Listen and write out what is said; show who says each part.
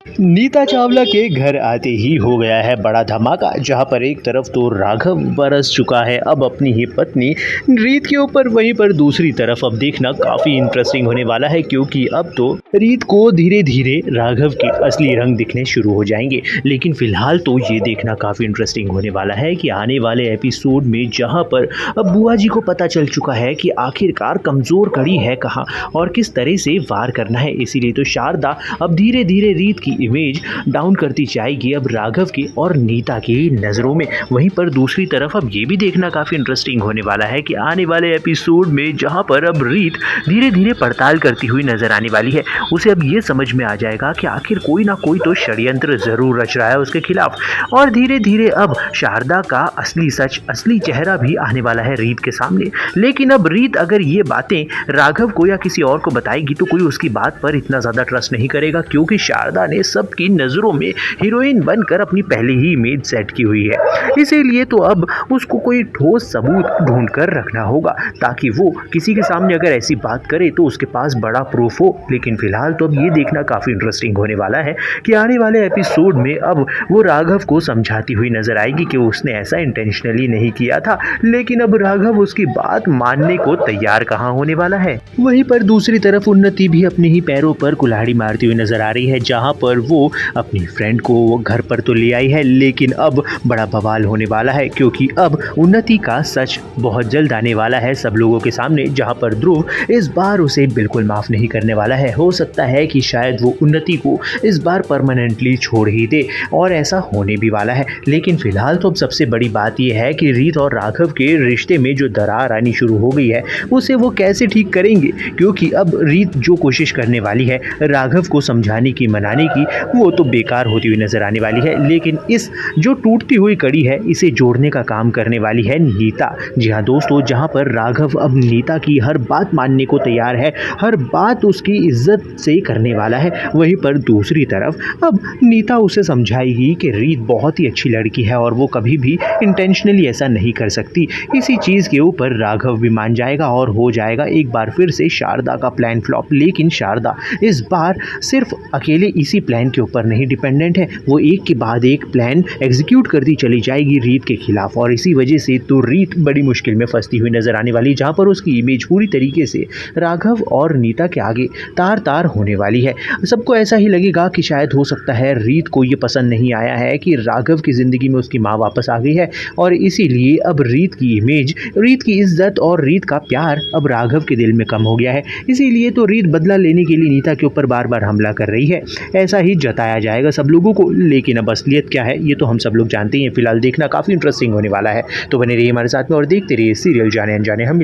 Speaker 1: नीता चावला के घर आते ही हो गया है बड़ा धमाका, जहां पर एक तरफ तो राघव बरस चुका है अब अपनी ही पत्नी रीत के ऊपर, वहीं पर दूसरी तरफ अब देखना काफी इंटरेस्टिंग होने वाला है, क्योंकि अब तो रीत को धीरे धीरे राघव के असली रंग दिखने शुरू हो जाएंगे। लेकिन फिलहाल तो ये देखना काफी इंटरेस्टिंग होने वाला है कि आने वाले एपिसोड में जहां पर अब बुआ जी को पता चल चुका है कि आखिरकार कमजोर कड़ी है कहाँ और किस तरह से वार करना है, इसीलिए तो शारदा अब धीरे धीरे रीत की इमेज डाउन करती जाएगी अब राघव की और नीता की नज़रों में। वहीं पर दूसरी तरफ अब ये भी देखना काफ़ी इंटरेस्टिंग होने वाला है कि आने वाले एपिसोड में जहां पर अब रीत धीरे धीरे पड़ताल करती हुई नजर आने वाली है, उसे अब ये समझ में आ जाएगा कि आखिर कोई ना कोई तो षड्यंत्र जरूर रच रहा है उसके खिलाफ, और धीरे धीरे अब शारदा का असली सच, असली चेहरा भी आने वाला है रीत के सामने। लेकिन अब रीत अगर ये बातें राघव को या किसी और को बताएगी तो कोई उसकी बात पर इतना ज़्यादा ट्रस्ट नहीं करेगा, क्योंकि शारदा ने सबकी नज़रों में हीरोइन बनकर अपनी पहले ही इमेज सेट की हुई है। इसीलिए तो अब उसको कोई ठोस सबूत ढूंढ कर रखना होगा, ताकि वो किसी के सामने अगर ऐसी बात करे तो उसके पास बड़ा प्रूफ हो। लेकिन फिलहाल तो अब ये देखना काफ़ी इंटरेस्टिंग होने वाला है कि आने वाले एपिसोड में अब वो राघव को समझाती हुई नजर आएगी कि उसने ऐसा इंटेंशनली नहीं किया था, लेकिन अब राघव उसकी बात मानने को तैयार कहाँ होने वाला है। वहीं पर दूसरी तरफ उन्नति भी अपने ही पैरों पर कुल्हाड़ी मारती हुई नजर आ रही है, जहां पर वो अपनी फ्रेंड को वो घर पर तो ले आई है, लेकिन अब बड़ा बवाल होने वाला है, क्योंकि अब उन्नति का सच बहुत जल्द आने वाला है सब लोगों के सामने, जहां पर ध्रुव इस बार उसे बिल्कुल माफ नहीं करने वाला है। हो सकता है कि शायद वो उन्नति को इस बार परमानेंटली छोड़ ही दे, और ऐसा होने भी वाला है। लेकिन फिलहाल तो अब सबसे बड़ी बात यह है कि रीत और राघव के रिश्ते में जो दरार आनी शुरू हो गई है उसे वो कैसे ठीक करेंगे, क्योंकि अब रीत जो कोशिश करने वाली है राघव को समझाने की, मनाने की, वो तो बेकार होती हुई नजर आने वाली है। लेकिन इस जो टूटती हुई कड़ी है इसे जोड़ने का काम करने वाली है नीता। जी हाँ दोस्तों, जहां पर राघव अब नीता की हर बात मानने को तैयार है, हर बात उसकी इज्जत से करने वाला है, वहीं पर दूसरी तरफ अब नीता उसे समझाएगी कि रीत बहुत ही अच्छी लड़की है और वो कभी भी इंटेंशनली ऐसा नहीं कर सकती। इसी चीज़ के ऊपर राघव भी मान जाएगा और हो जाएगा एक बार फिर से शारदा का प्लान फ्लॉप। लेकिन शारदा इस बार सिर्फ अकेले इसी प्लान के ऊपर नहीं डिपेंडेंट है, वो एक के बाद एक प्लान एग्जीक्यूट करती चली जाएगी रीत के खिलाफ, और इसी वजह से तो रीत बड़ी मुश्किल में फंसती हुई नजर आने वाली, जहां पर उसकी इमेज पूरी तरीके से राघव और नीता के आगे तार तार होने वाली है। सबको ऐसा ही लगेगा कि शायद हो सकता है रीत को ये पसंद नहीं आया है कि राघव की ज़िंदगी में उसकी माँ वापस आ गई है, और इसीलिए अब रीत की इमेज, रीत की इज्जत और रीत का प्यार अब राघव के दिल में कम हो गया है। इसीलिए तो रीत बदला लेने के लिए नीता के ऊपर बार बार हमला कर रही है, ऐसा ही जताया जाएगा सब लोगों को। लेकिन अब असलियत क्या है ये तो हम सब लोग जानते हैं। फिलहाल देखना काफ़ी इंटरेस्टिंग होने वाला है, तो बने रहिए हमारे साथ में और देखते रहिए सीरियल जाने अनजाने हम मिले।